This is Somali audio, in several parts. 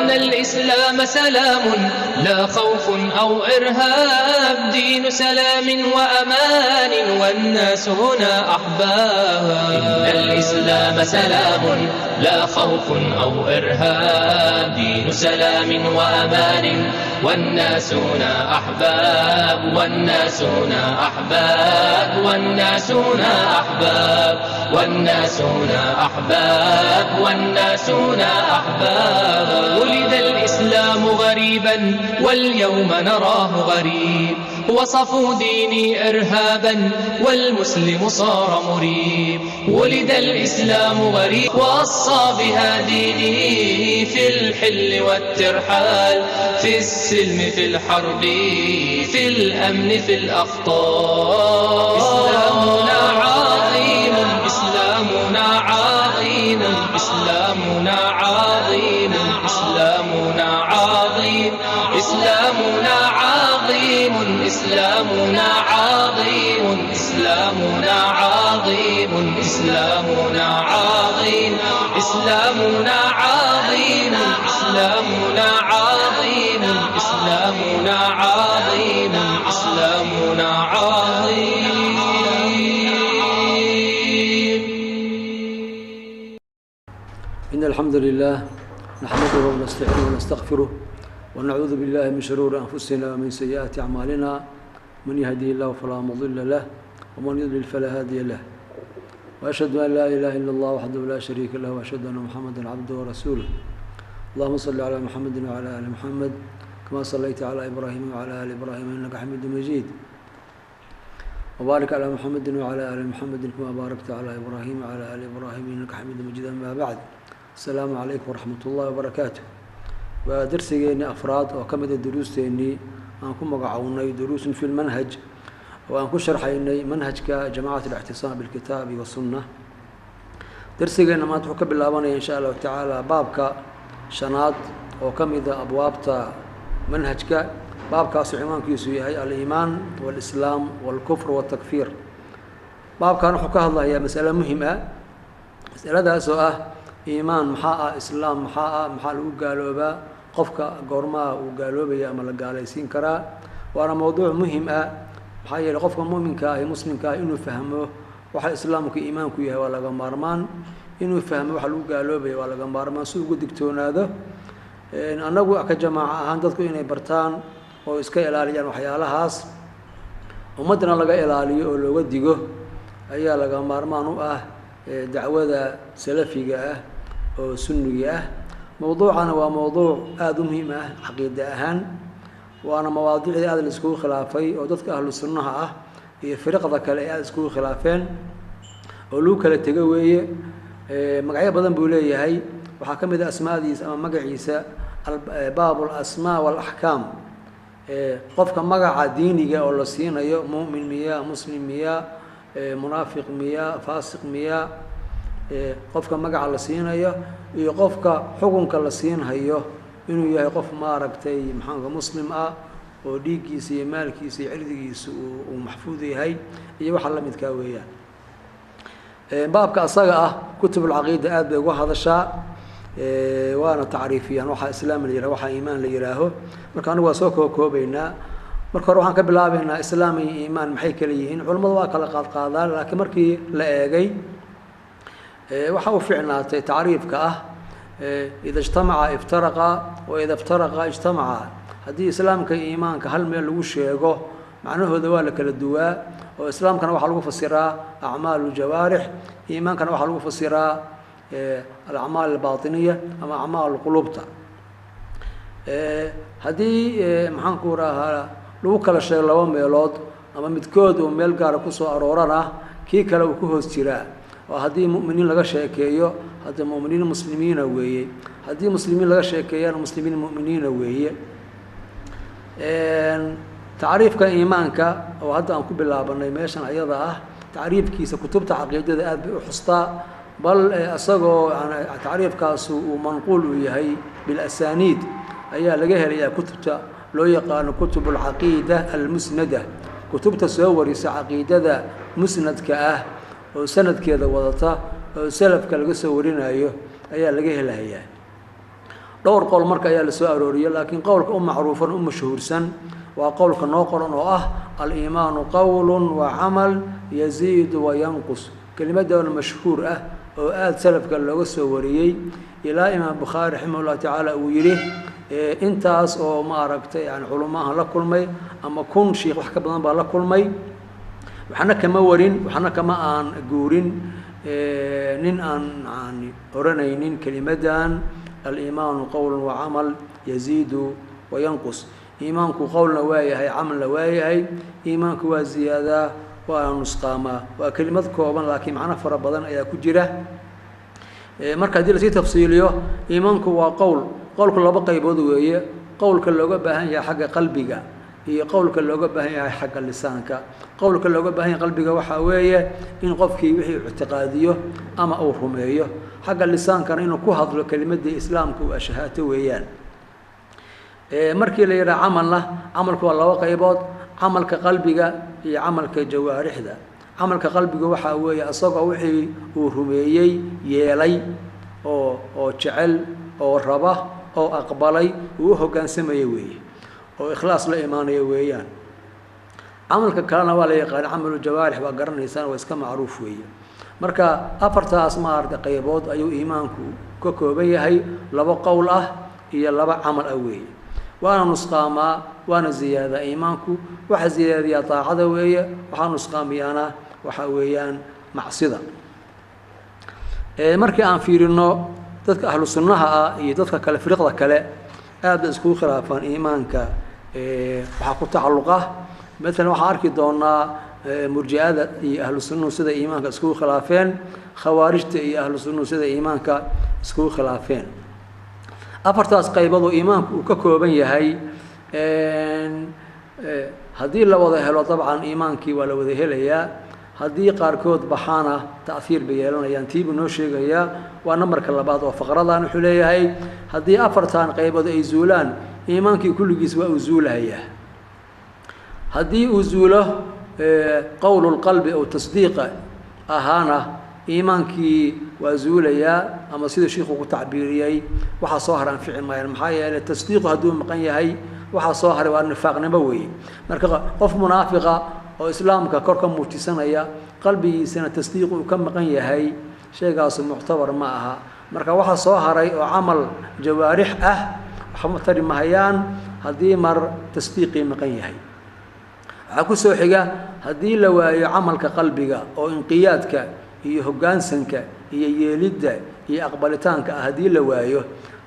إن الإسلام سلام لا خوف أو إرهاب، دين سلام وأمان والناس هنا أحباب. إن الإسلام سلام لا خوف أو إرهاب، دين سلام وأمان والناس هنا أحباب، والناس هنا أحباب، والناس هنا أحباب، والناس هنا أحباب، والناس هنا أحباب. ولد الإسلام غريبا واليوم نراه غريب، وصفوا ديني إرهابا والمسلم صار مريب. ولد الإسلام غريب وصى بها ديني، في الحل والترحال، في السلم في الحرب، في الأمن في الأخطار. إسلامنا عظيم، إسلامنا عظيم، إسلامنا عظيم، إسلامنا عظيم، إسلامنا عظيم، إسلامنا عظيم، إسلامنا عظيم، إسلامنا عظيم، إسلامنا عظيم، إسلامنا عظيم، إسلامنا عظيم، إسلامنا عظيم. إن الحمد لله نحمده ونستعينه ونستغفره ونعوذ بالله من شرور أنفسنا ومن سيئات أعمالنا، من يهديه الله فلا مضل له ومن يضلل فلا هادي له، وأشهد أن لا إله إلا الله وحده لا شريك له، وأشهد أن محمدا عبده ورسوله. اللهم صل على محمد وعلى آل محمد كما صليت على إبراهيم وعلى آل إبراهيم إنك حميد مجيد، وبارك على محمد وعلى آل محمد كما باركت على إبراهيم وعلى آل إبراهيم إنك حميد مجيد. أما بعد، السلام عليكم ورحمة الله وبركاته. ودرسيني أفراد وكمد الدروس تاني أنكم مقعوني دروس في المنهج، وأنكم شرحيني منهج كجماعة الاعتصام بالكتاب والسنة. درسيني ما تحكى بالله إن شاء الله تعالى بابك شناد وكمد أبوابت منهجك، بابك سعيمان كيسوي هي الإيمان والإسلام والكفر والتكفير. بابك نحكى الله هي مسألة مهمة، مسألة ذا سؤال إيمان محاء إسلام محاء وقالوا قفك قرما وقالوا بيا أما لقاليسين كرا، وأنا موضوع مهم محايا قفك مؤمن كاهي مسلم كاهي إنه فهمه وحال إسلامك إيمانك يا ولا جمارمان، إنه فهمه وحال وقالوا بيا ولا جمارمان سوق دكتور هذا. إن أنا أقول كجماعة هندتكم إني برتان وإسكاي إلاليان وحيالها هاس ومدنا لقى إلالي ولو وديجه أيها لقى مارمان دعوة سلفية وسنية. موضوعنا هو موضوع مهم عقيدة أهان، وأنا مواضيع هذا الأسبوع خلافي ودتك أهل السنة هي فرق ذاك الأسبوع خلافين ولوك التجوية مقعية بدن بولية هاي وحكم إذا أسماء دي أما مقع عيسى باب الأسماء والأحكام. قف كم مقع ديني جاء ولا سينا يا مؤمن مياه مسلم مياه منافق مياه فاسق مياه، قفك مقع la siinayo iyo qofka xukunka la siinayo inuu yahay qof maaragtay maxaanka muslim ah oo dhiigiisa iyo maalkiisa iyo cirdigiisa uu maxfuud yahay iyo waxa la midka weeyaan. baabka asaga ah kutub al-aqeeda aad bay uga hadashaa waana taariifiyaan waxa islaam la yiraahdo waxa iimaan la yiraahdo. marka anigu waa soo koobaynaa. marka hore waxaan ka bilaabaynaa islaam iyo iimaan maxay kala yihiin. culimadu waa kala qaadqaadaan, laakiin markii la eegay waxa uu fiicnaatay taariifka ah إذا اجتمع افترقا وإذا افترقا اجتمعا. هذه إسلام كإيمان كهل من الوشيقه معناه ذوالك الدواء. وإسلام كان وحلو فسراء أعمال الجوارح، إيمان كان وحلو فسراء الأعمال الباطنية أما أعمال القلوب. هذه محنكورها لو كلا شيء لو ميلود أما متكود وميل قاركوسو أرورنا كي كلا وكوه استراء. وهذه مؤمنين لغا شيكيو هذا مؤمنين مسلمين وهي هذه مسلمين لغا شيكيان مسلمين مؤمنين وهي. تعريف كإيمانك وهذا أنكو بالله ماشان أيضا تعريف كيس كتبت عقيدة آد بحسطاء بل أصغوا تعريف كاسو ومنقول ويهي بالأسانيد أيها لقاها ليا كتبت لو يقال كتب العقيدة المسندة، كتبت سووري عقيدة مسند كأه وسند كذا وضطه وسلف كالقصة ورينا أيها لقيه لهيا. dhowr qowl marka ayaa la soo arooriyay laakiin qowlka u macruufan u mashhuursan waa qowlka noo qoran oo ah al-iimaanu qowlun wa camal yaziidu wa yanqus kelimadan mashhuur ah oo aad salafka looga soo wariyey ilaa imaam bukhaari raximahullah tacaala uu yidhi intaas oo maaragtay yani culumaahan la kulmay ama kun shiikh wax ka badan baa la kulmay waxna kama warin waxna kama aan guurin nin aan yani oranaynin kelimadan al-iimaanu qowlun wa camal yaziidu wa yanqus iimaanku qowlna waa yahay camalna waa yahay iimaanku waa ziyaadaa waa nusqaamaa waa kelimad kooban laakiin macno fara badan ayaa ku jira marka haddii lasii tafsiiliyo iimaanku waa qowlku laba qaybood weeye qowlka looga baahan yahay xagga qalbiga iyo qowlka looga baahan yahay xagga lisaanka qowlka looga baahan yahay qalbiga waxaa weeye in qofkii wixii ictiqaadiyo ama uu rumeeyo xagga lisaankana inuu ku hadlo kelimadii islaamka uu ashahaato weeyaan markii la yidhaha camalna camalku waa laba qaybood camalka qalbiga iyo camalka jawaarixda camalka qalbiga waxaa weeye isagoo wixii uu rumeeyey yeelay oo jecel oo raba oo aqbalay uu u hoggaansamaya weeye oo ikhlaas la imaanaya weeyaan camalka kalena waa la yaqaan camalu jawaarix waa garanaysaan waa iska macruuf weeye marka afartaas maaragta qaybood ayuu iimaanku ka kooban yahay laba qowl ah iyo laba camal ah weeye waana nusqaamaa waana ziyaadaa iimaanku waxa ziyaadiyaa daacada weeye waxaa nusqaamiyaana waxaa weeyaan macsida markii aan fiirino dadka ahlu sunnaha ah iyo dadka kale firiqda kale aad bay iskugu khilaafaan iimaanka waxaa ku tacalluqa maalan waxaan arki doonaa murji'ada iyo ahlu sunnuhu sida iimaanka iskugu khilaafeen khawaarijta iyo ahlu sunnuhu sida iimaanka iskugu khilaafeen afartaas qaybadoo iimaanku uu ka kooban yahay haddii la wada helo dabcan iimaankii waa la wada helayaa haddii qaarkood baxaana ta'hiir bay yeelanayaan tiibuu noo sheegayaa waa nambarka labaad oo faqradan wuxuu leeyahay haddii afartan qaybood ay zuulaan iimaankii kulligiis waa uu zuulahayaa haddii uu zuulo qowlulqalbi oo tasdiiqa ahaana iimaankii waa zuulayaa ama sida shiikhu ku tacbiiriyey waxaa soo haran fici maayaan maxaa yeelay tasdiiqu hadduu maqan yahay waxaa soo haray waa nifaaqnimo weeye marka qof munaafiqa oo islaamka kor ka muujisanaya qalbigiisana tasdiiq uu ka maqan yahay sheegaasu muctabar ma aha marka waxa soo haray oo camal jawaarix ah waxba tari mahayaan haddii mar tasdiiqii maqan yahay waxaa ku soo xiga haddii la waayo camalka qalbiga oo inqiyaadka iyo hoggaansanka iyo yeelidda iyo aqbalitaanka ah haddii la waayo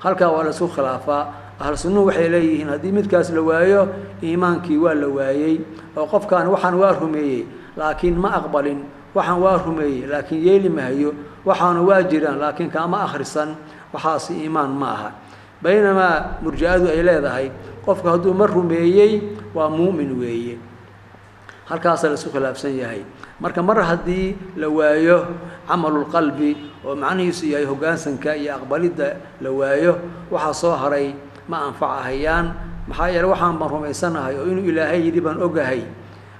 halkaa waa la isku khilaafaa ahlu sunnuhu waxay leeyihiin haddii midkaas la waayo iimaankii waa la waayey oo qofkaan waxaan waa rumeeyey laakiin ma aqbalin waxaan waa rumeeyey laakiin yeeli mahayo waxaana waa jiraan laakiin kaama akhrisan waxaasi iimaan ma aha baynamaa murji'adu ay leedahay qofka hadduu ma rumeeyey waa muumin weeye halkaasaa la isku khilaafsan yahay marka mar haddii la waayo camalulqalbi oo macnihiisu yahay hoggaansanka iyo aqbalidda la waayo waxaa soo haray ma anfacahayaan maxaa yeele waxaan baan rumaysanahay oo inuu ilaahay yidhi baan ogahay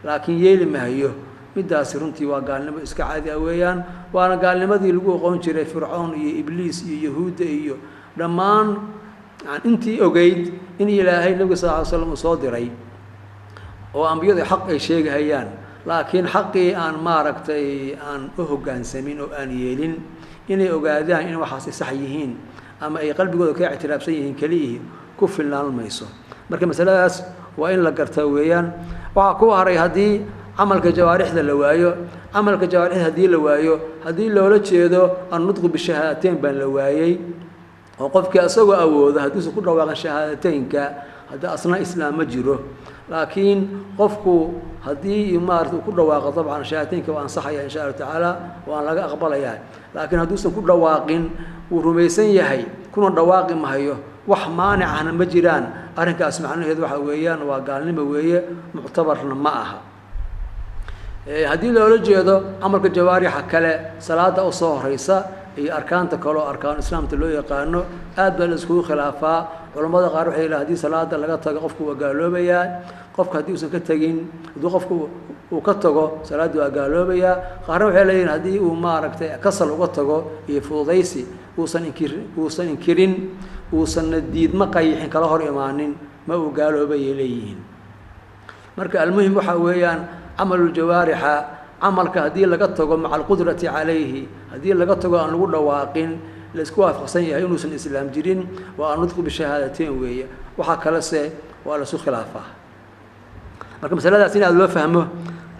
laakiin yeeli mahayo middaasi runtii waa gaalnimo iska caadi ah weeyaan waana gaalnimadii lagu oqoon jiray fircoon iyo ibliis iyo yahuudda iyo dhammaan intii ogeyd in ilaahay nebiga sal ly slam uu soo diray oo ambiyadu xaq ay sheegahayaan laakiin xaqii aan maaragtay aan u hoggaansamin oo aan yeelin inay ogaadaan in waxaasi sax yihiin ama ay qalbigooda ka ictiraafsan yihiin keliyihii ku filnaan mayso marka masaladaas waa in la gartaa weeyaan waxaa ku haray haddii camalka jawaarixda la waayo camalka jawaarixda haddii la waayo haddii loola jeedo annutqu bishahaadateyn baan la waayey oo qofkii isagoo awooda hadduusan ku dhawaaqan shahaadateynka hadda asna islaam ma jiro laakiin qofku haddii maarata uu ku dhawaaqo dabcan shahaadateynka waa ansaxaya insha allahu tacaala waan laga aqbalayaa laakiin hadduusan ku dhawaaqin wuu rumaysan yahay kuna dhawaaqi mahayo wax maanicahna ma jiraan arrinkaas macnaheedu waxa weeyaan waa gaalnimo weeye muctabarna ma aha haddii loola jeedo camalka jawaarixa kale salaada u soo horeysa iyo arkaanta kale oo arkaan islaamta loo yaqaano aad baa la iskugu khilaafaa culammada qaar waxay yidhaha hadii salaada laga tago qofku waa gaaloobayaa qofka haddii uusan ka tegin haddii qofku uu ka tago salaadda waa gaaloobayaa qaarna waxay leeyihin haddii uu maaragtay kasal uga tago iyo fududaysi uusan inkirin uusan diid ma qayxin kala hor imaanin ma uu gaaloobay leeyihiin marka almuhim waxa weeyaan amalul jawaariha amalka hadii laga tago macal qudrati calayhi hadii laga tago aan lagu dhawaaqin la isku waafaqsan yahay inuusan islaam jirin waa nudqu bi shahaadateen weeye waxa kale se waa la soo khilaafaa marka masaladaas in aad loo fahmo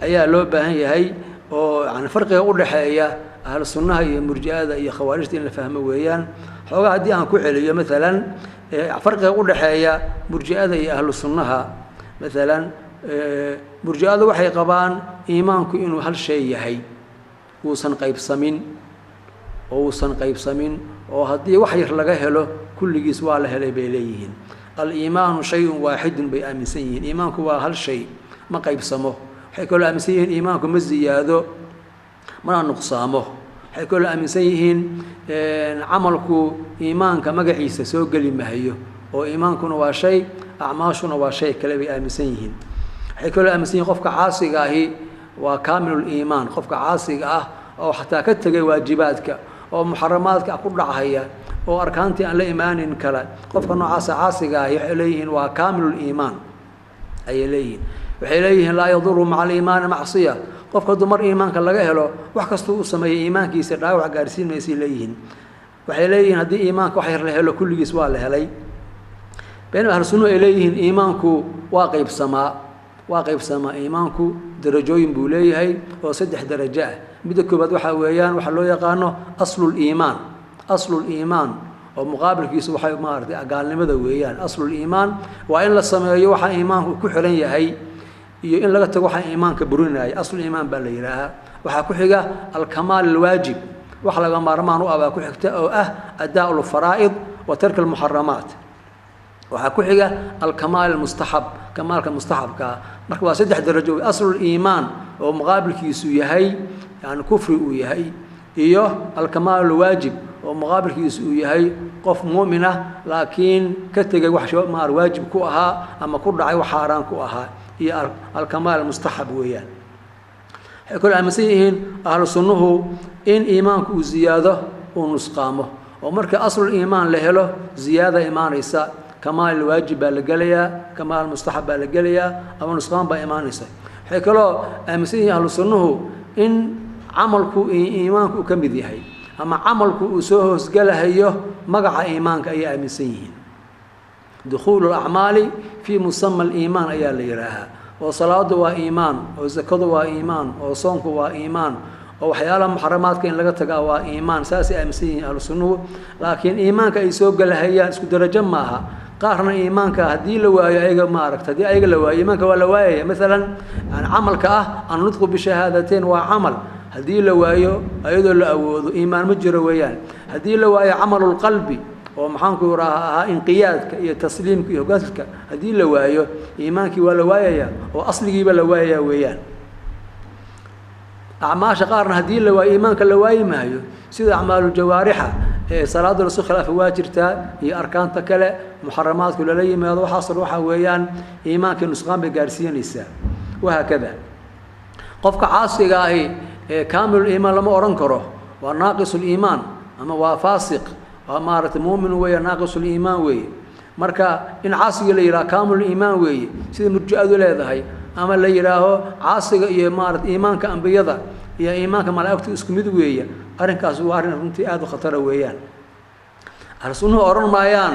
ayaa loo baahan yahay oo aan farqiga u dhaxeeya ahlu sunnaha iyo murji'ada iyo khawaarijta in la fahmo weeyaan xoogaa hadii aan ku celiyo midalan farqiga u dhaxeeya murji'ada iyo ahlu sunnaha midalan murji'adu waxay qabaan iimaanku inuu hal shay yahay uusan qaybsamin oo haddii wax yar laga helo kulligiis waa la helay bay leeyihiin al-iimaanu shay'un waahidun bay aaminsan yihiin iimaanku waa hal shay ma qaybsamo waxay kaloo aaminsan yihiin iimaanku ma ziyaado mana nuqsaamo waxay kaloo aaminsan yihiin camalku iimaanka magaciisa soo geli maayo oo iimaankuna waa shay acmaashuna waa shay kale bay aaminsan yihiin waxay kaloo aaminsan yihiin qofka caasiga ahi waa kaamilul iimaan qofka caasiga ah oo xataa ka tagay waajibaadka oo muharramaadka ku dhacaya oo arkaantii aan la imaanin kala qofka noocaas caasiga ah waxay leeyihiin waa kaamilul iimaan ay leeyihiin waxay leeyihiin la yaduru ma'a al-iimaan ma'siya qofka dumar iimaanka laga helo wax kasta uu sameeyo iimaankiisa dhaawac gaarsiin maysi leeyihiin waxay leeyihiin hadii iimaanka wax yar la helo kulligiis waa la helay been ahlu sunna ay leeyihiin iimaanku waa qaybsamaa iimaanku darajooyin buu leeyahay oo 3 darajo ah mid koobaad waxa weeyaan waxa loo yaqaano aslul iimaan oo muqaabilkiisu waxay maartay agaalnimada weeyaan aslul iimaan waa in la sameeyo waxa iimaanku ku xiran yahay iyo in laga tago waxa iimaanka burinaya aslul iimaan baa la yiraahdaa waxa ku xiga al-kamaal al-waajib wax laga maarmaan u ah ku xigta oo ah adaa'ul faraa'id wa tark al-muharramaat waxa ku xiga al-kamaal al-mustahab kamaalka mustahabka marka waa 3 darajo aslul iimaan oo muqaabilkiisu yahay يعني كفر وياهي إيوه الكمال الواجب ومقابل وياهي قف مؤمنة لكن كتجي وحش ما واجب كوها أما كل عي وحاران كوها هي الكمال المستحب وياه كل أمسيهن أهل السنة إن إيمانك زيادة ونسقامه ومرك أصل الإيمان له زيادة إيمان إساء كمال الواجب للجلية كمال المستحب للجلية أو نسقام بإيمان إساء حكلا أمسيه أهل السنة إن عملكو إيمانكو كمد يحي أما عملكو أسوهس قالهيه مقع إيمانك أي أمسيين دخول الأعمال في مسمى الإيمان أي اللي يراها وصلاة وإيمان وزكاة وإيمان وصومك وإيمان وحيالا محرمات كين لقتك وإيمان ساسي أمسيين أهل السنة لكن إيمانك يسوق قالهيه اسكو درجة معها قارن إيمانك هدي لوايا أيجا مارك هدي أيجا لوايا إيمانك ولا وايا مثلا يعني عملك أن نطق بشهادتين وعمل هدي لوايا أيضا لأود إيمان مجرى ويان هدي لوايا عمل القلب ومحانك وراها انقيادك يا تسليمك يا قصدك هدي لوايا إيمانك ولا وايا وأصلك ولا وايا ويان أعماش قارن هدي لوايا إيمانك لوايا ما هي سيد أعمال الجوارحة صلاة الرسول خلاف واجرتا هي أركان تكلا محرمات كل لي ما يضوح حصل وحا ويان إيمانك النسخان بقارسيا نساء وهكذا قفك عاصي هي كامل الإيمان لما أرنكره وناقص الإيمان أما وفاسق ومارة مؤمن ويا ناقص الإيمان وي مركا إن عاصي اللي يرى كامل الإيمان وي سيد مرجعه ذو هي أما اللي يراه عاصي مارة إيمان كأنبيضة يا إيمانك ملائكة اسكمد ويا أرنكاس وارن أنتي هذا خطر ويان الرسول أورن مايان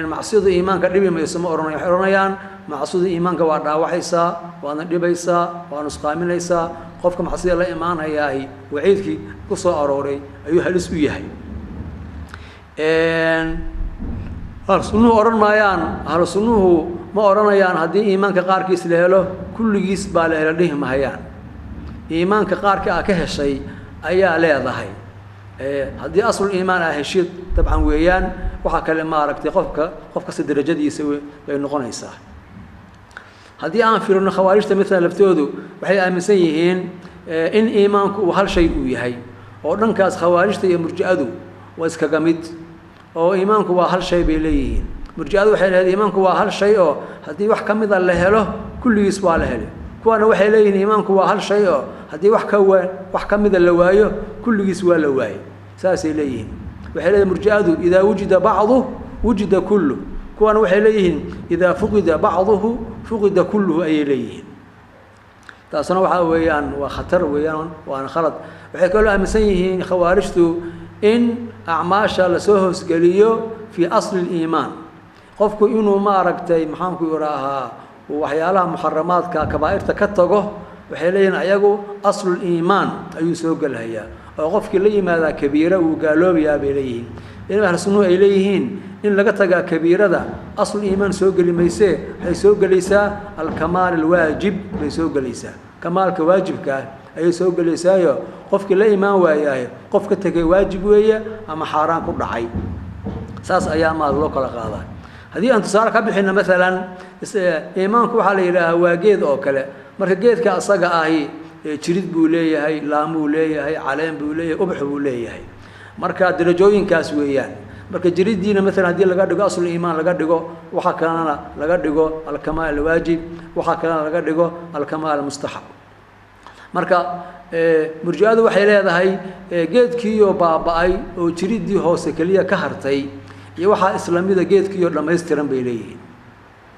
معصية إيمانك ربي ما يسمى أورنيان معصية إيمانك وارد وحيسا وأنا ربيسا وأنا سقامين ليسا قفك معصية الله إيمان هياهي وعيدك قصة أروري أيها الاسويهي الرسول أورن مايان الرسول ما أورنيان هذه إيمانك قاركيس له كل جيس باله لديهم هيان إيمانك قارك أكه شيء أيها لا ضحي هذه أصل الإيمان هالشيء طبعا ويان وحكى لما ركت قفك درجة دي يسوي بين قنيصة هذه أنفرنا خوارج مثل لفتودو وحي أمسيهين إن إيمانك وهالشيء وياهي ورنكاس خوارج تي مرجعدو واسكجمد أو إيمانك وهالشيء بيليهين مرجعدو وحي هذا إيمانك وهالشيء هذه وحكم ذا له كل يسوى له كوانا وحي لين إيمانك وهالشيء هذه وحكم ذا اللوايو كل يسوى لواي ساس إليهن وحي لين مرجعدو إذا وجد بعضه wujida kullu kuwana waxay leeyihiin idaa fuqida bacduhu fuqida kulluhu ayay leeyihiin taasna waxa weeyaan waa khatar weeyaan waana khalad waxay kaloo aaminsan yihiin khawaarijtu in acmaasha la soo hoosgeliyo fi asli al-iimaan qofku inuu ma aragtay maxaan ku yiraahaa waxyaalaha muharramaadka kabaa'irta ka tago waxay leeyihiin ayagu aslul iimaan ayuu soo galayaa oo qofkii la yimaada kabiira uu gaaloobayaa bay leeyihiin in ahlu sunnuhu ay leeyihiin in laga tagaa kabiirada aslul iimaan soo gali mayse waxay soo galaysaa al-kamaal al-waajib bay soo galaysaa kamaalka waajibka ayay soo galaysaayo qofkii la iimaan waayahay qof ka tagay waajib weeye ama xaaraan ku dhacay saas ayaa ma loo kala qaadaa haddii aan tusaale ka bixino maalan iimaanku waxaa la yidhaahaa waa geed oo kale marka geedka asaga ahi jirid buu leeyahay laamuu leeyahay caleen buu leeyahay ubax buu leeyahay marka darajooyinkaas weeyaan marka jiridiina maalan haddii laga dhigo aslu iimaan laga dhigo waxa kalena laga dhigo alkamaal alwaajib waxa kalena laga dhigo alkamaal almustaxab marka murji'adu waxay leedahay geedkii oo baaba'ay oo jiridii hoose kaliya ka hartay iyo waxa islaamida geedkii oo dhameystiran bay leeyihiin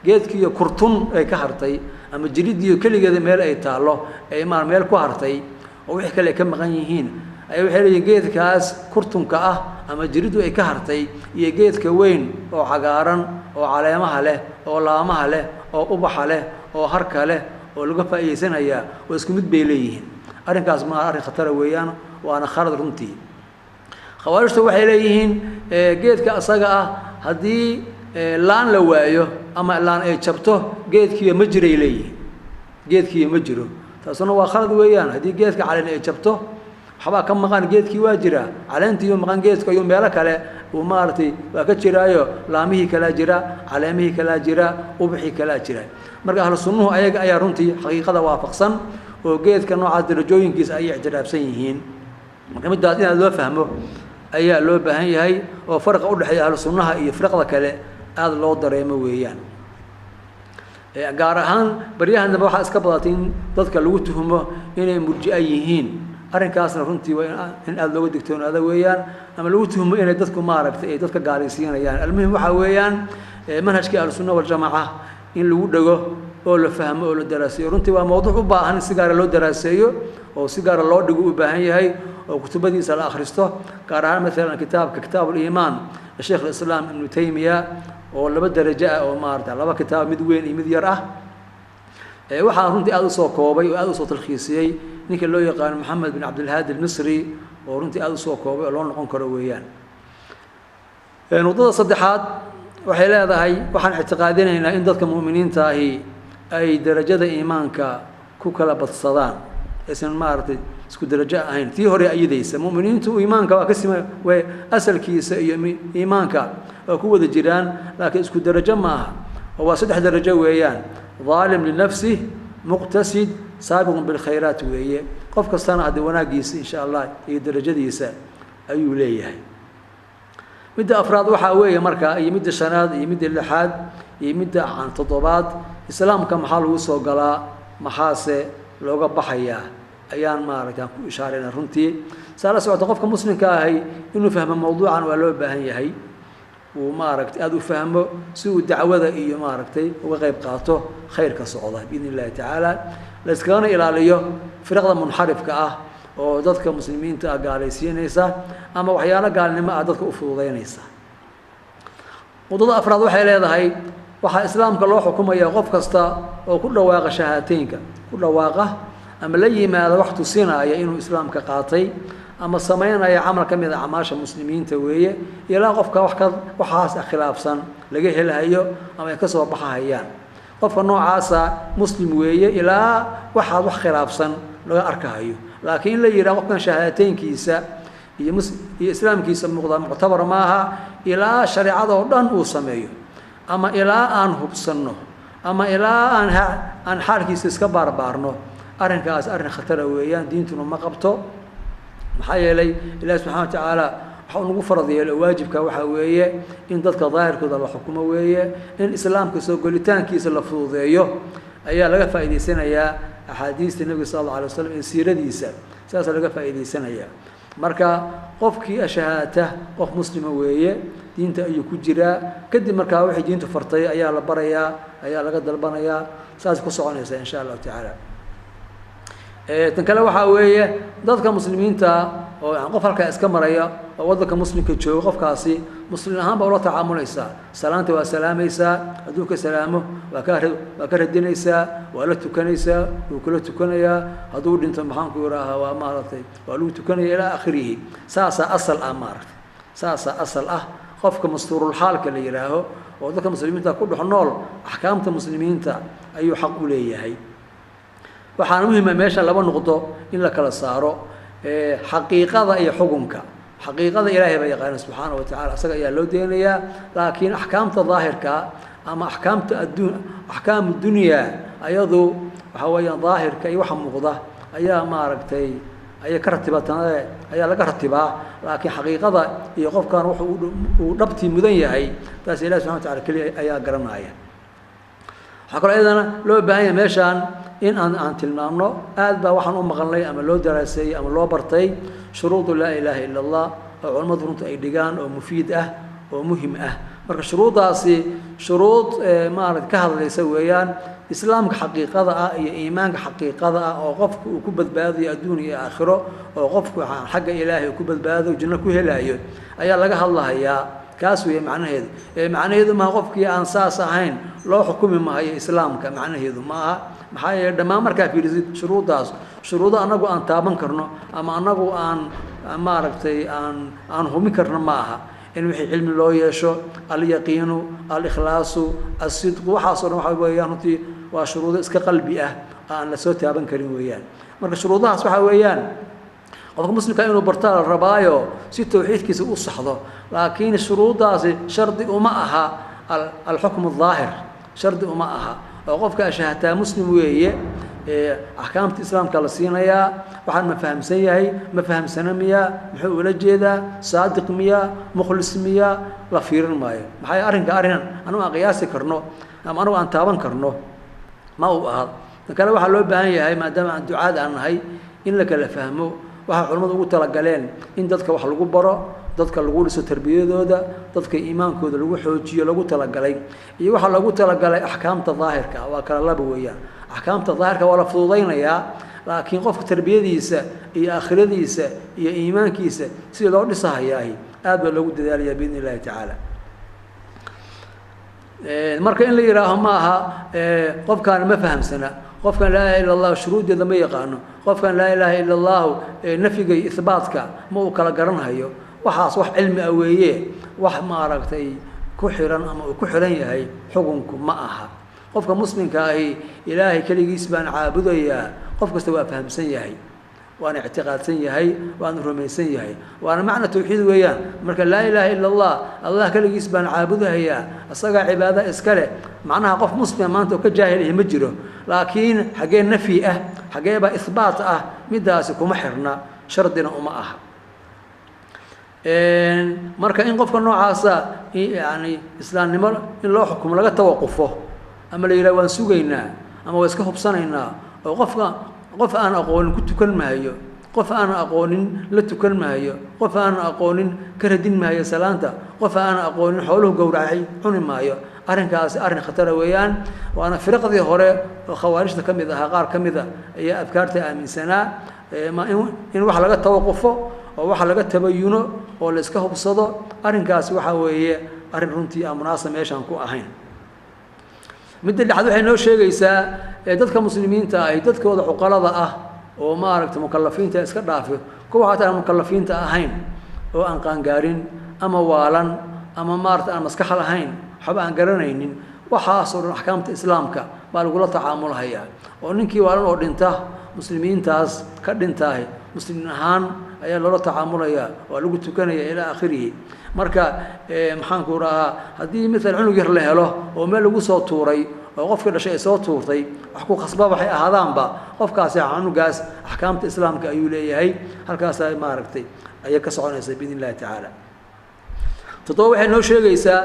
geedkii oo kurtun ay ka hartay ama jiridii kaligeeda meel ay taalo ay meel ku hartay oo wixii kale ka maqan yihiin ay waxay leeyihiin geedkaas kurtunka ah ama jiridu ay ka hartay iyo geedka weyn oo cagaaran oo caleemaha leh oo laamaha leh oo ubaxa leh oo harka leh oo laga faa'iideysanaya oo isku mid bay leeyihiin arrinkaas ma arrin khatar weeyaan waana khalad runtii khawaarijtu waxay leeyihiin geedka asaga ah haddii laan la waayo ama laan ay jabto geedkii ma jiray leeyihiin geedkii ma jiro taasuna waa khalad weeyaan haddii geedka caleen ay jabto waxba ka maqan geedkii waa jira caleentii iyo maqan geedka iyo meel kale uu maartay waa ka jiraayo laamihii kala jira caleemihii kala jira ubaxii kala jira marka ahlu sunnuhu ayaga ayaa runtii xaqiiqada waafaqsan oo geedka noocaas darajooyinkiisa ay ictiraafsan yihiin marka midaas in loo fahmo ayaa loo baahan yahay oo farqa u dhaxeeya ahlu sunnaha iyo firqada kale aad loo dareemo weeyaan gaar ahaan baryahan waxa iska badatay in dadka lagu tuhumo inay murji'a yihiin arrinkaasna runtii waa in aad looga digtoonaada weeyaan ama lagu tuhumo inay dadku maaragtay ay dadka gaalaysiinayaan almuhim waxa weeyaan manhajka ahlusunna waljamaaca in lagu dhago oo la fahmo oo la daraaseeyo runtii waa mawduuc u baahan si gaar ah loo daraaseeyo oo si gaar ah loo dhigo u baahan yahay oo kutubadiisa la akhristo gaar ahaan maalan kitaabul iimaan sheekh al-islaam ibn taymiya oo laba darajo ah oo maaragtay laba kitaab mid weyn iyo mid yar ah waxaan runtii aad u soo koobay oo aad u soo talxiisiyay ninka loo yaqaan maxamed bin cabdilhaadi al-misri oo runtii aad u soo koobay oo loo noqon karo weeyaan nuqdada saddexaad waxay leedahay waxaan ictiqaadinaynaa in dadka mu'miniinta ahi ay darajada iimaanka ku kala badsadaan aysan maaragtay isku darajo ahayn tii hore ayidaysa mu'miniintu iimaanka waa ka sima way asalkiisa iyo iimaanka waa ku wada jiraan laakiin isku darajo ma aha oo waa saddex darajo weeyaan ظالم لنفسه مقتصد سابق بالخيرات وهي قف كستان هذا وناقيس إن شاء الله هي درجة ديسا أيو ليه مدة أفراد وحاوية مركا يمد السناد يمد اللحاد يمد عن تطبات السلام كم حال وصو قلاء محاسة لوغا بحيا أيان ما ركان إشارة رنتي سألا سوى تقف كمسلم كاهي إنه فهم موضوعا ولو بهن يهي وما ركت أدو فهمه سوء الدعوة إيه ما ركتي وغيب قاته خير كصعوده بإذن الله تعالى لسكان إلى اليوم فرقة منحرف كأه وضدك مسلمين تأجالسين نيسا أما وحيانا قال لما أضدك أفوضين نيسا وضد أفراد وحيلا هذا هاي وحا إسلام كله حكومة يغف كستا وكل واقع شهاتينك كل واقع أما لي ما هذا وقت سنة إنه إسلام كقاطي أما السماين أي عمل كم إذا عماش المسلمين تويه يلا قفك وحاس خلاف سن لقيه الهيو أما يكسر بحها هيان قف النوع عاسى مسلم ويه إلى وحاس خلاف سن لقى أركهيو لكن اللي يرى وقنا شهادتين كيسا هي إسلام كيسا معتبر معها إلى شريعة ودان وسميه أما إلى أن هبصنه أما إلى أن حال كيسا سكبار بارنه أرن كاس أرن خطر ويان دينتنا ما قبته maxaa yeelay ilaahay subxaanahu wa tacaala waxa uu nagu faradiyay waajibka waxa weeye in dadka daahirkooda la xukumo weeye in islaamka soo golitaankiisa la fududeeyo ayaa laga faa'iideysanayaa axaadiista nabiga sallallahu alayhi wasallam in siiradiisa saas laga faa'iideysanayaa marka qofkii ashahaata qof muslima weeye diinta ayuu ku jiraa kadib markaa wixii diintu fartay ayaa la barayaa ayaa laga dalbanayaa saas ku soconaysa insha allahu tacaala tan kale waxaa weeye dadka muslimiinta oo qof halkaa iska maraya oo waddanka muslimka jooga qofkaasi muslim ahaan baa ula tacaamulaysaa salaanta waa salaamaysaa hadduu ka salaamo waa ka radinaysaa waa la tukanaysaa wuu kula tukanayaa hadduu dhinto maxaanku yidhaahaa waa maaragtay waa lagu tukanaya ilaa akhirihi saasaa asal ah maaragtay saasaa asal ah qofka mastuurulxaalka la yidhaaho oo dadka muslimiinta ku dhex nool axkaamta muslimiinta ayuu xaq u leeyahay waxaana muhima meesha laba noqdo in la kala saaro xaqiiqada iyo xukunka xaqiiqada ilaahay baa yaqaana subxaanahu watacaala isaga ayaa loo deenayaa laakiin axkaamta daahirka ama axkaamta axkaamu dunya ayadu waxa weeyaan daahirka iyo waxa muuqda ayaa maaragtay ayay ka ratibatana ayaa laga ratibaa laakiin xaqiiqada iyo qofkan wuxuu uu dhabtii mudan yahay taas ilaahay subxaanahu watacaala kaliya ayaa garanaya waxaa kaloo iyadana loo baahan yahay meeshaan in aan tilmaamno aad baa waxaan u maqalnay ama loo daraaseeyey ama loo bartay shuruudu laa ilaaha ila allah oo culimmadu runta ay dhigaan oo mufiid ah oo muhim ah marka shuruuddaasi shuruud maaragta ka hadlaysa weeyaan islaamka xaqiiqada ah iyo iimaanka xaqiiqada ah oo qofku uu ku badbaadayo adduun iyo aakhiro oo qofku xagga ilaahay ku badbaado janno ku helaayo ayaa laga hadlahayaa kaas weeye macnaheedu macnaheedu maaha qofkii aan saas ahayn loo xukumi maayo islaamka macnaheedu ma aha maxaa yeele dhammaan markaa fiirisid shuruuddaas shuruudo annagu aan taaban karno ama annagu aan maaragtay aan hubin karno ma aha in wixii cilmi loo yeesho alyaqiinu alikhlaasu alsidqu waxaasoo dhan waxaa weeyaan runtii waa shuruudo iska qalbi ah aan la soo taaban karin weeyaan marka shuruudahaas waxaa weeyaan qofka muslimka inuu bartaa la rabaayo si tawxiidkiisa u saxdo laakiin shuruuddaasi shardi uma aha alxukmu daahir shardi uma aha oo qofka ashahaataa muslim weeye axkaamta islaamka la siinayaa waxaan ma fahamsan yahay ma fahamsana miyaa muxuu ula jeedaa saadiq miyaa mukhlis miyaa la fiirin maayo maxaa arrinka arrin anigu aan qiyaasi karno ama anigu aan taaban karno ma uu aha tan kale waxaa loo baahan yahay maadaama aan ducaad aan nahay in la kala fahmo waxaa culimmadu ugu talagaleen in dadka wax lagu baro dadka lagu dhiso tarbiyadooda dadka iimaankooda lagu xoojiyo lagu talagalay iyo waxaa lagu talagalay axkaamta daahirka waa kala laba weeyaan axkaamta daahirka waa la fududaynayaa laakiin qofka tarbiyadiisa iyo aakhiradiisa iyo iimaankiisa sidii loo dhisahayaahi aad baa loogu dadaalayaa biidni illahi tacaala marka in la yidhaaho ma aha qofkaana ma fahamsana qofkan laa ilaha illa allah shuruuddeeda ma yaqaano qofkan laa ilaaha illa allahu nafyiga iyo ihbaatka ma uu kala garanhayo waxaas wax cilmi ah weeye wax maaragtay ku xiran ama uu ku xiran yahay xukunku ma aha qofka muslimka ahi ilaahay keligiis baan caabudayaa qof kasta waa fahamsan yahay waana ictiqaadsan yahay waana rumaysan yahay waana macna tawxiid weeyaan marka laa ilaaha illa allah allah keligiis baan caabudayaa isagaa cibaado iska leh macnaha qof muslima maanta oo ka jaahil ah ma jiro laakiin xaggee nafyi ah xaggee baa ihbaat ah midaasi kuma xirna shardina uma aha marka in qofka noocaasa yani islaamnimo in loo xukumo laga tawaqufo ama la yidhaha waan sugaynaa ama waa iska hubsanaynaa oo qof aan aqoonin ku tukan maayo qof aan aqoonin la tukan maayo qof aan aqoonin ka radin maayo salaanta qof aan aqoonin xooluhu gowracay cuni maayo arrinkaasi arrin khatara weeyaan waana firaqdii hore oo khawaarijta ka mid ahaa qaar ka mida ayaa afkaarta aaminsanaa in wax laga tawaqufo oo waxa laga tabayuno oo la iska hubsado arrinkaasi waxaa weeye arrin runtii aan munaasab meeshaan ku ahayn midda dhexaad waxay noo sheegaysaa dadka muslimiinta ah dadkooda cuqalada ah oo maaragtay mukallafiinta iska dhaafi kuwa xataa aan mukallafiinta ahayn oo aan qaangaarin ama waalan ama maaragtay aan maskax lahayn waxba aan garanaynin waxaasoo dhan axkaamta islaamka baa lagula tacaamulhayaa oo ninkii waalan oo dhinta muslimiintaas ka dhintaahi muslimin ahaan ayaa loola tacaamulayaa waa lagu tukanaya ilaa aakhirihi marka maxaanku rahaa haddii maalan cunug yar la helo oo meel lagu soo tuuray oo qofkii dhashay ay soo tuurtay wax ku khasba waxay ahaadaanba qofkaasi cunugaas axkaamta islaamka ayuu leeyahay halkaasaa maaragtay ayay ka soconaysa biidn illahi tacaala toddoba waxay noo sheegaysaa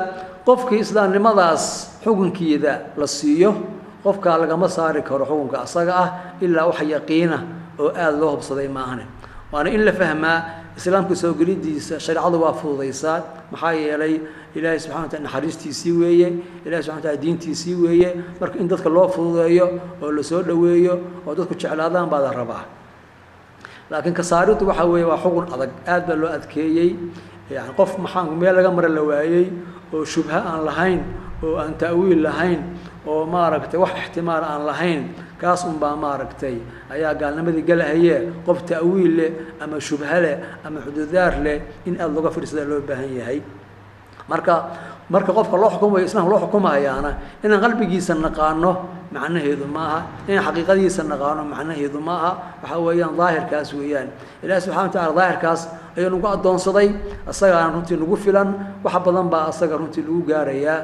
qofkii islaamnimadaas xukunkeeda la siiyo qofkaa lagama saari karo xukunka asaga ah ilaa wax yaqiina oo aada loo hubsaday maahane waana in la fahmaa islaamka soo gelidiisa shariicadu waa fududaysaa maxaa yeelay ilaahay subxaana wataala naxariistiisii weeye ilaahay subxana wataala diintiisii weeye marka in dadka loo fududeeyo oo la soo dhoweeyo oo dadku jeclaadaan baa la rabaa laakiin kasaaridu waxa weeye waa xugun adag aad baa loo adkeeyey yani qof maxaan meel laga mara la waayey oo shubha aan lahayn oo aan ta'wiil lahayn oo maaragtay wax ixtimaal aan lahayn kaas un baa maaragtay ayaa gaalnimadii galahaye qof ta'wiil leh ama shubha leh ama xuduudaar leh in aad looga fiirsada loo baahan yahay marka qofka loo xukumayo islaamka loo xukumayaana inaan qalbigiisa naqaano macnaheedu maaha inaan xaqiiqadiisa naqaano macnaheedu maaha waxa weeyaan daahirkaas weeyaan ilaahi subxana wataala daahirkaas ayuu nagu addoonsaday asagaana runtii nagu filan wax badan baa asaga runtii lagu gaarayaa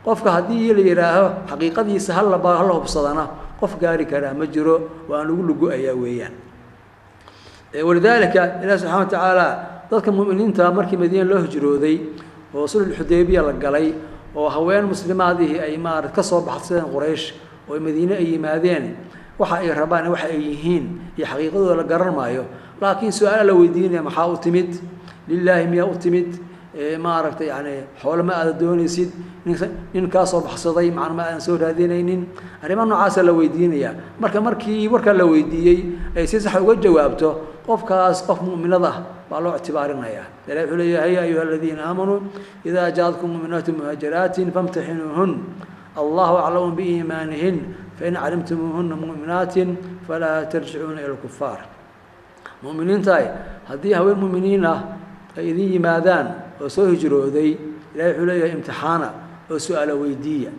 qofka haddii la yidhaaho xaqiiqadiisa hala hubsadana qof gaari karaa ma jiro waa lagu lugu-ayaa weeyaan walidaalika ilaahi subxana watacaala dadka mu'miniinta markii madiina loo hijrooday oo sulh xudaybiya la galay oo haween muslimaadihii ay maarad ka soo baxsadeen quraysh oo madiina ay yimaadeen waxa ay rabaan waxa ay yihiin iyo xaqiiqadooda la garan maayo laakiin su'aal la weydiinaya maxaa u timid lillaahi miya u timid maaragtay yani xoolo ma aad doonaysid nin ka soo baxsaday macna ma aan soo raadinaynin arrimo noocaas la weydiinaya markii warka la weydiiyay ay si sax uga jawaabto qofkaas qof mu'minada baa loo ictibaarinaya ilaahay wuxuu leeyahay ya ayuha aladiina aamanuu idaa jaa'atkum mu'minaatun muhaajiraatin famtaxinuuhun allahu aclamu biiimaanihin fain calimtumuuhunna mu'minaatin falaa tarjicuuna ila alkufaar mu'miniintaay haddii haween mu'miniin ah ay idin yimaadaan oo soo hijrooday ilaahay wuxuu leeyahay imtixaana oo su'aala weydiiya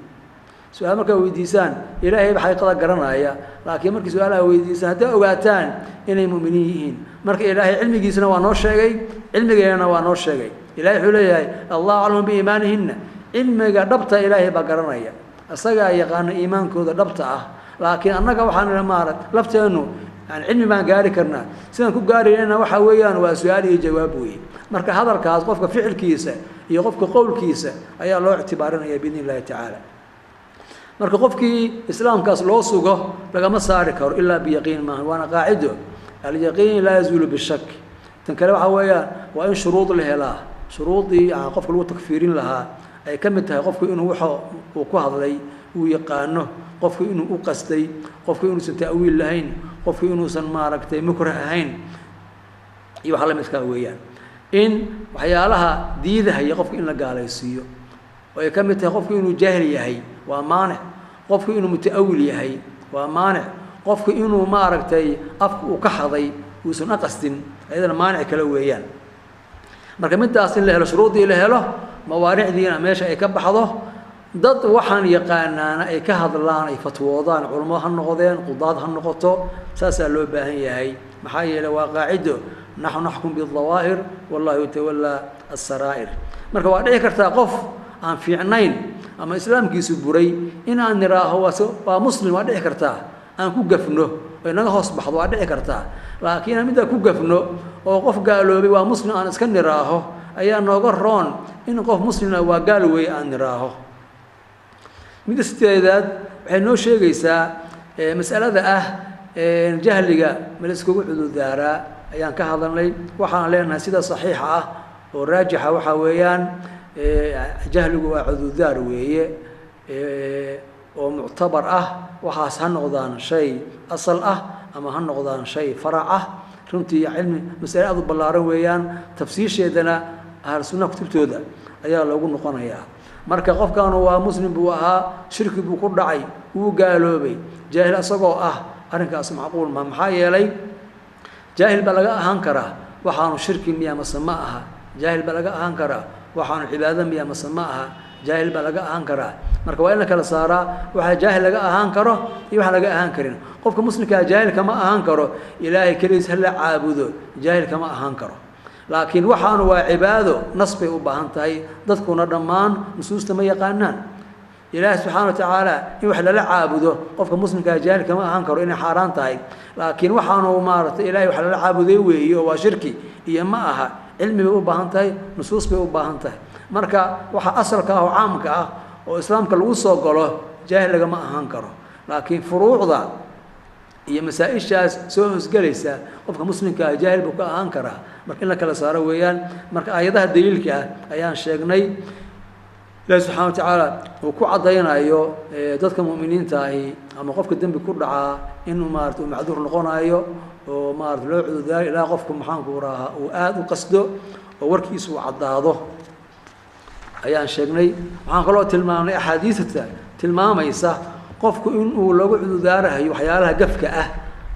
su'aal markaa weydiisaan ilaahay baa xaqiiqada garanaya laakiin markii su'aalaha weydiisaan hadday ogaataan inay mu'miniin yihiin marka ilaahay cilmigiisana waa noo sheegay cilmigeena waa noo sheegay ilaahay wuxuu leeyahay allahu aclamu biiimaanihinna cilmiga dhabta ilaahay baa garanaya asagaa yaqaana iimaankooda dhabta ah laakiin annaga waxaan maarad lafteennu yani cilmi baan gaari karnaa sidaan ku gaarayna waxa weeyaan waa su'aal iyo jawaab weeye marka hadalkaas qofka ficilkiisa iyo qofka qowlkiisa ayaa loo ictibaarinaya biidni illaahi tacaala marka qofkii islaamkaas loo sugo lagama saari karo ilaa biyaqiin maaha waana qaacido alyaqiin laa yazuulu bishak tan kale waxa weeyaan waa in shuruud la helaa shuruudii qofka lagu takfiirin lahaa ay ka mid tahay qofku inuu waxa uu ku hadlay uu yaqaano qofku inuu u qastay qofku inuusan ta'wiil lahayn qofku inuusan maaragtay mukrah ahayn iyo waxa la midkaa weeyaan in waxyaalaha diidahaya qofku in la gaalaysiiyo oo ay ka mid tahay qofku inuu jaahil yahay waa maanic qofku inuu muta'awil yahay waa maanic qofku inuu maaragtay afku uu ka haday uusan aqastin ayadana maanic kale weeyaan marka midaas in la helo shuruudii la helo mawaanicdiina meesha ay ka baxdo dad waxaan yaqaanaana ay ka hadlaan ay fatwoodaan culimo ha noqdeen qudaad ha noqoto saasaa loo baahan yahay maxaa yeelay waa qaacido naxnu naxkum bidawaahir wallahu yatawallaa assaraa'ir marka waa dhici kartaa qof aan fiicnayn ama islaamkiisu buray inaan niraaho waa muslim waa dhici kartaa aan ku gafno oo inaga hoos baxdo waa dhici kartaa laakiin aan middaa ku gafno oo qof gaaloobay waa muslim aan iska niraaho ayaa nooga roon in qof muslimna waa gaal weeye aan niraaho midda sideedaad waxay noo sheegaysaa mas'alada ah jahliga ma la iskugu cudurdaaraa ayaan ka hadalnay waxaan leenahay sida saxiixa ah oo raajixa waxaa weeyaan jahligu waa cudurdaar weeye oo muctabar ah waxaas ha noqdaan shay asal ah ama ha noqdaan shay farac ah runtii cilmi mas'ale aad u ballaaran weeyaan tafsiisheedana ahlu sunnaha kutubtooda ayaa loogu noqonayaa marka qofkaanu waa muslim buu ahaa shirki buu ku dhacay wuu gaaloobay jaahil asagoo ah arrinkaas macquul ma maxaa yeelay jaahil baa laga ahaan karaa waxaanu shirki miya mase ma aha jaahil baa laga ahaan karaa waxaanu cibaado miya mase ma aha jaahil baa laga ahaan karaa marka waa in la kala saaraa waxa jaahil laga ahaan karo iyo waxa laga ahaan karin qofka muslimka jaahil kama ahaan karo ilaahay kaliis hal la caabudo jaahil kama ahaan karo laakiin waxaanu waa cibaado nas bay u baahan tahay dadkuna dhammaan nusuusta ma yaqaanaan ilaahi subxaana watacaala in wax lala caabudo qofka muslimkaa jaahil kama ahaan karo inay xaaraan tahay laakiin waxaanu maaragtay ilaahay wax lala caabuday weeye oo waa shirki iyo ma aha cilmi bay u baahan tahay nusuus bay u baahan tahay marka waxa asalka ah oo caamka ah oo islaamka lagu soo galo jaahil lagama ahaan karo laakiin furuucda iyo masaa-ishaas soo hosgelaysa qofka muslimka ah jaahil buu ka ahaan karaa marka in la kala saaro weeyaan marka aayadaha daliilka ah ayaan sheegnay ilaahi subxaana wa tacaala uu ku caddaynayo dadka mu'miniinta ahi ama qofka dembi ku dhacaa inuu maarata uu macduur noqonayo oo maarata loo cudurdaaro ilaa qofku maxaanku rahaa uu aada u qasdo oo warkiisu uu caddaado ayaan sheegnay waxaan kaloo tilmaamnay axaadiista tilmaamaysa qofku inuu lagu cudurdaarahayo waxyaalaha gafka ah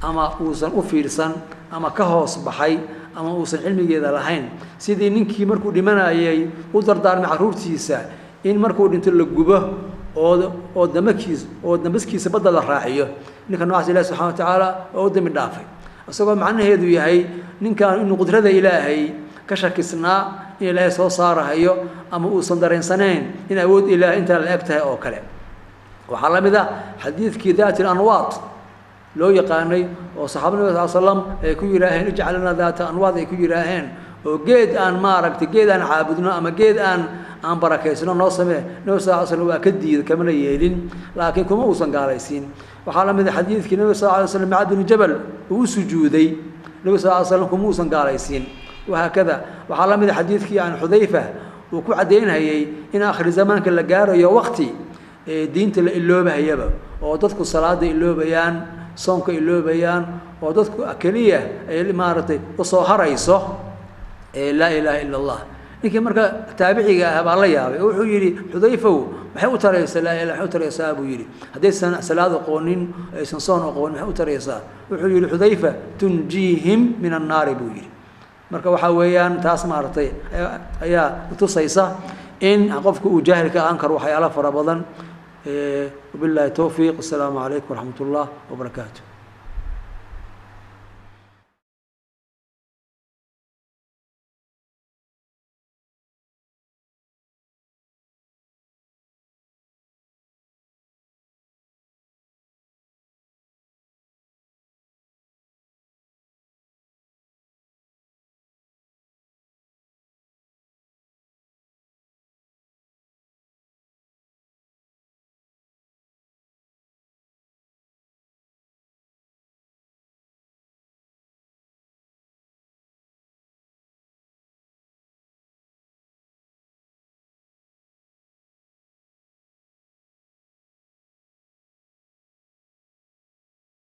ama uusan u fiirsan ama ka hoos baxay ama uusan cilmigeeda lahayn sidii ninkii markuu dhimanayay u dardaarmay carruurtiisa in markuu dhinto la gubo oo dambaskiisa badda la raaciyo ninka noocaas ilaahi subxana wa tacaala oo u dambi dhaafay isagoo macnaheedu yahay ninkan inuu qudrada ilaahay ka shakisnaa in ilaahay soo saarahayo ama uusan dareensanayn in awood ilaahay intaa la eg tahay oo kale waxaa la mid ah xadiidkii daati alanwaad loo yaqaanay oo saxaabada nabiga sal slam ay ku yidhaaheen ijcal lana daata anwaad ay ku yidhaaheen oo geed aan maaragtay geed aan caabudno ama geed aan barakaysno noo samee nabiga sal ly slam waa ka diiday kamana yeelin laakiin kuma uusan gaalaysiin waxaa la mid ah xadiidkii nabiga sal lay slam macad binu jabal uu u sujuuday nabiga sal ly slam kuma uusan gaalaysiin wahaakada waxaa la mid ah xadiidkii can xudayfa uu ku caddaynayay in akhri zamaanka la gaarayo waqti diinta la iloobahayaba oo dadku salaada iloobayaan soonka iloobayaan oo dadku keliya ay maaragtay usoo harayso laa ilaaha ila allah ninkii marka taabiciga ah baa la yaabay oo wuxuu yidhi xudayfow maxay u taraysaa laa ilaha maxay u taraysaa buu yidhi haddaysan salaad aqoonin aysan soon aqoonin maxay u taraysaa wuxuu yidhi xudayfa tunjiihim min annaari buu yidhi marka waxaa weeyaan taas maaragtay ayaa tusaysa in qofku uu jaahil ka ahaan karo waxyaalo fara badan وبالله التوفيق السلام عليكم ورحمة الله وبركاته